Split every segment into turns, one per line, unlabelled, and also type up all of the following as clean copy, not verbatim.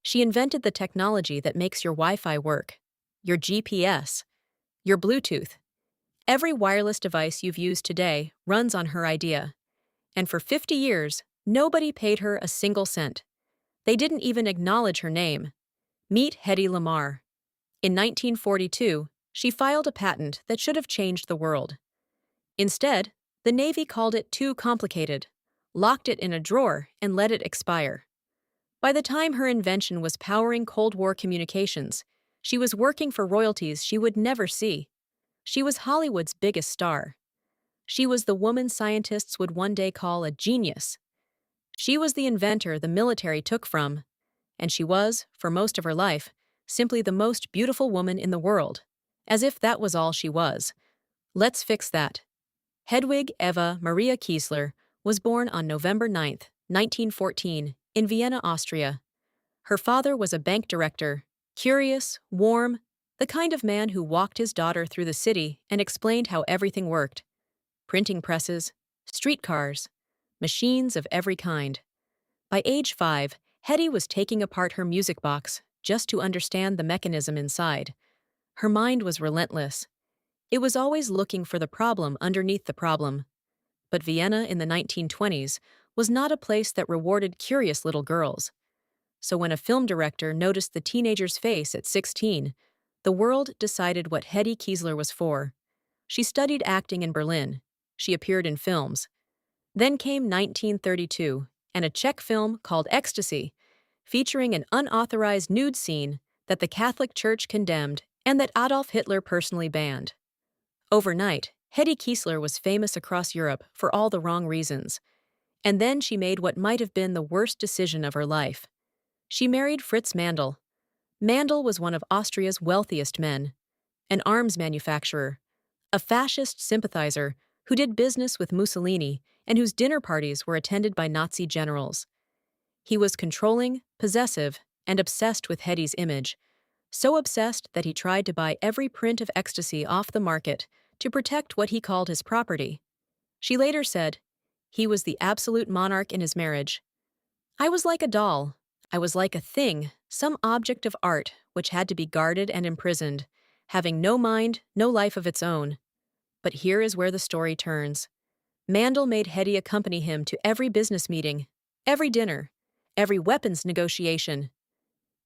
She invented the technology that makes your Wi-Fi work, your GPS, your Bluetooth. Every wireless device you've used today runs on her idea. And for 50 years, nobody paid her a single cent. They didn't even acknowledge her name. Meet Hedy Lamarr. In 1942, she filed a patent that should have changed the world. Instead, the Navy called it too complicated, locked it in a drawer, and let it expire. By the time her invention was powering Cold War communications, she was working for royalties she would never see. She was Hollywood's biggest star. She was the woman scientists would one day call a genius. She was the inventor the military took from, and she was, for most of her life, simply the most beautiful woman in the world, as if that was all she was. Let's fix that. Hedwig Eva Maria Kiesler was born on November 9, 1914, in Vienna, Austria. Her father was a bank director, curious, warm, the kind of man who walked his daughter through the city and explained how everything worked. Printing presses, streetcars, machines of every kind. By age 5, Hedy was taking apart her music box just to understand the mechanism inside. Her mind was relentless. It was always looking for the problem underneath the problem. But Vienna in the 1920s was not a place that rewarded curious little girls. So when a film director noticed the teenager's face at 16, the world decided what Hedy Kiesler was for. She studied acting in Berlin. She appeared in films. Then came 1932, and a Czech film called Ecstasy, featuring an unauthorized nude scene that the Catholic Church condemned and that Adolf Hitler personally banned. Overnight, Hedy Kiesler was famous across Europe for all the wrong reasons. And then she made what might have been the worst decision of her life. She married Fritz Mandl. Mandl was one of Austria's wealthiest men, an arms manufacturer, a fascist sympathizer who did business with Mussolini and whose dinner parties were attended by Nazi generals. He was controlling, possessive, and obsessed with Hedy's image, so obsessed that he tried to buy every print of ecstasy off the market to protect what he called his property. She later said, "He was the absolute monarch in his marriage. I was like a doll. I was like a thing, some object of art which had to be guarded and imprisoned, having no mind, no life of its own." But here is where the story turns. Mandl made Hedy accompany him to every business meeting, every dinner, every weapons negotiation.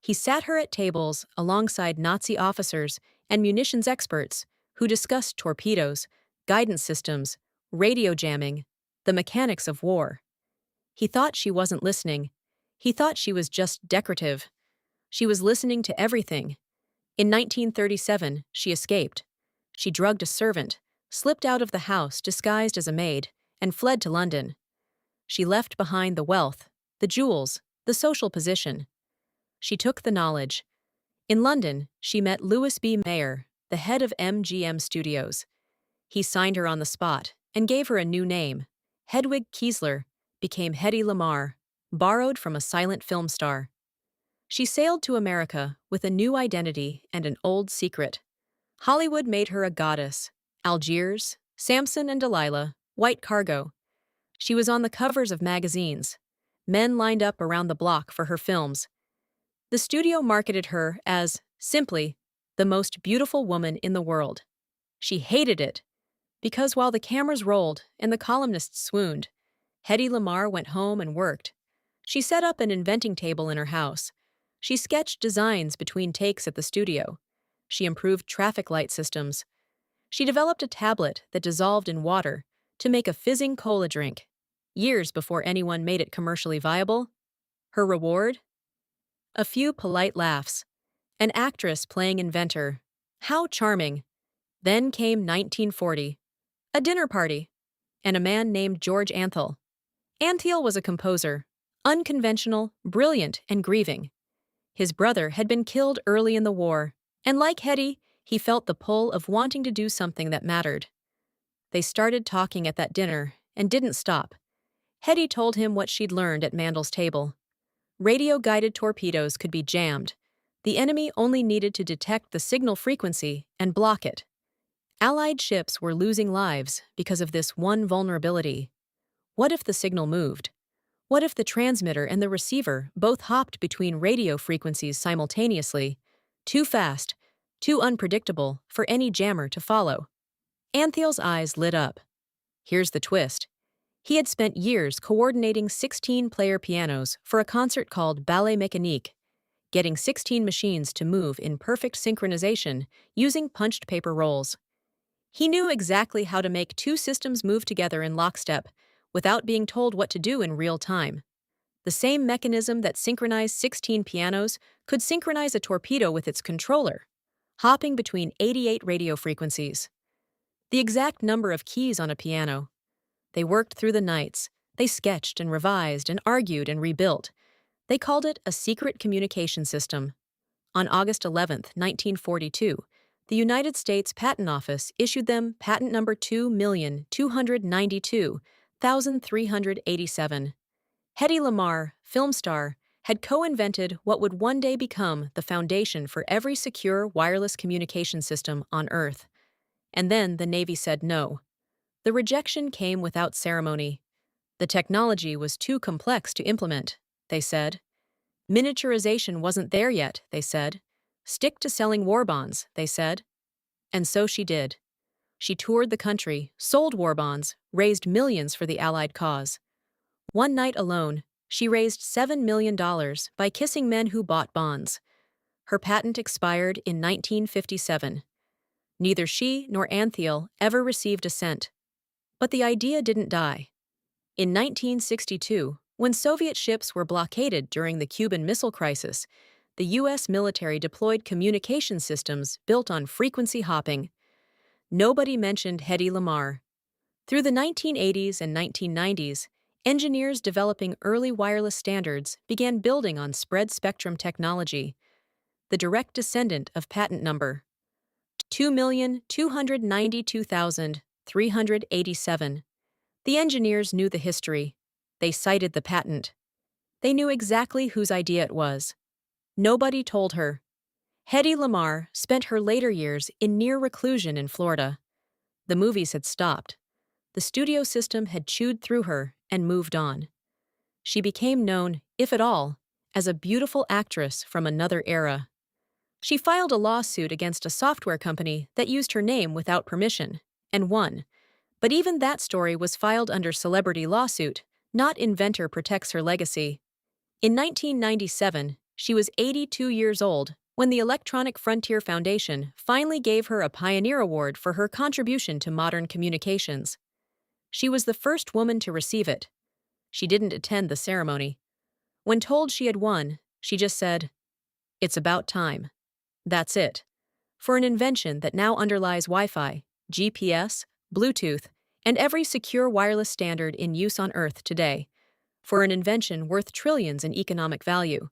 He sat her at tables alongside Nazi officers and munitions experts who discussed torpedoes, guidance systems, radio jamming, the mechanics of war. He thought she wasn't listening. He thought she was just decorative. She was listening to everything. In 1937, she escaped. She drugged a servant, slipped out of the house disguised as a maid, and fled to London. She left behind the wealth, the jewels, the social position. She took the knowledge. In London, she met Louis B. Mayer, the head of MGM Studios. He signed her on the spot and gave her a new name. Hedwig Kiesler became Hedy Lamarr, borrowed from a silent film star. She sailed to America with a new identity and an old secret. Hollywood made her a goddess. Algiers, Samson and Delilah, white cargo. She was on the covers of magazines. Men lined up around the block for her films. The studio marketed her as, simply, the most beautiful woman in the world. She hated it, because while the cameras rolled and the columnists swooned, Hedy Lamarr went home and worked. She set up an inventing table in her house. She sketched designs between takes at the studio. She improved traffic light systems. She developed a tablet that dissolved in water to make a fizzing cola drink, years before anyone made it commercially viable. Her reward? A few polite laughs. An actress playing inventor. How charming. Then came 1940. A dinner party. And a man named George Antheil. Antheil was a composer, unconventional, brilliant, and grieving. His brother had been killed early in the war, and like Hedy, he felt the pull of wanting to do something that mattered. They started talking at that dinner and didn't stop. Hedy told him what she'd learned at Mandl's table. Radio-guided torpedoes could be jammed. The enemy only needed to detect the signal frequency and block it. Allied ships were losing lives because of this one vulnerability. What if the signal moved? What if the transmitter and the receiver both hopped between radio frequencies simultaneously? Too fast, too unpredictable for any jammer to follow. Antheil's eyes lit up. Here's the twist. He had spent years coordinating 16-player pianos for a concert called Ballet Mécanique, getting 16 machines to move in perfect synchronization using punched paper rolls. He knew exactly how to make two systems move together in lockstep without being told what to do in real time. The same mechanism that synchronized 16 pianos could synchronize a torpedo with its controller, hopping between 88 radio frequencies. The exact number of keys on a piano. They worked through the nights. They sketched and revised and argued and rebuilt. They called it a secret communication system. On August 11, 1942, the United States Patent Office issued them patent number 2,292,387. Hedy Lamarr, film star, had co-invented what would one day become the foundation for every secure wireless communication system on Earth. And then the Navy said no. The rejection came without ceremony. The technology was too complex to implement, they said. Miniaturization wasn't there yet, they said. Stick to selling war bonds, they said. And so she did. She toured the country, sold war bonds, raised millions for the Allied cause. One night alone, she raised $7 million by kissing men who bought bonds. Her patent expired in 1957. Neither she nor Antheil ever received a cent. But the idea didn't die. In 1962, when Soviet ships were blockaded during the Cuban Missile Crisis, the U.S. military deployed communication systems built on frequency hopping. Nobody mentioned Hedy Lamarr. Through the 1980s and 1990s, engineers developing early wireless standards began building on spread spectrum technology, the direct descendant of patent number 2,292,387. The engineers knew the history. They cited the patent. They knew exactly whose idea it was. Nobody told her. Hedy Lamarr spent her later years in near reclusion in Florida. The movies had stopped. The studio system had chewed through her and moved on. She became known, if at all, as a beautiful actress from another era. She filed a lawsuit against a software company that used her name without permission, and won. But even that story was filed under celebrity lawsuit, not Inventor protects her legacy. In 1997, she was 82 years old when the Electronic Frontier Foundation finally gave her a Pioneer Award for her contribution to modern communications. She was the first woman to receive it. She didn't attend the ceremony. When told she had won, she just said, "It's about time." That's it. For an invention that now underlies Wi-Fi, GPS, Bluetooth, and every secure wireless standard in use on Earth today. For an invention worth trillions in economic value.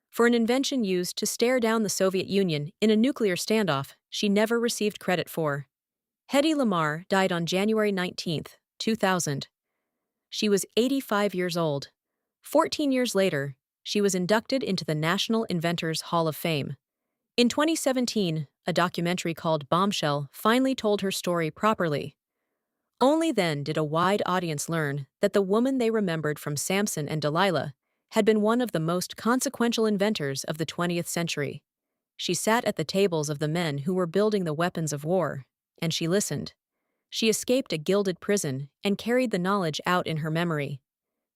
For an invention used to stare down the Soviet Union in a nuclear standoff she never received credit for. Hedy Lamarr died on January 19, 2000. She was 85 years old. 14 years later, she was inducted into the National Inventors Hall of Fame. In 2017, a documentary called Bombshell finally told her story properly. Only then did a wide audience learn that the woman they remembered from Samson and Delilah had been one of the most consequential inventors of the 20th century. She sat at the tables of the men who were building the weapons of war, and she listened. She escaped a gilded prison and carried the knowledge out in her memory.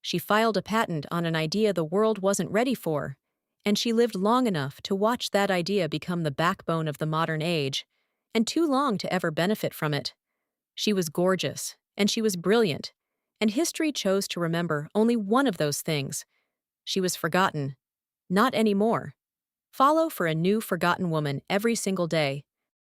She filed a patent on an idea the world wasn't ready for, and she lived long enough to watch that idea become the backbone of the modern age, and too long to ever benefit from it. She was gorgeous, and she was brilliant, and history chose to remember only one of those things. She was forgotten. Not anymore. Follow for a new forgotten woman every single day.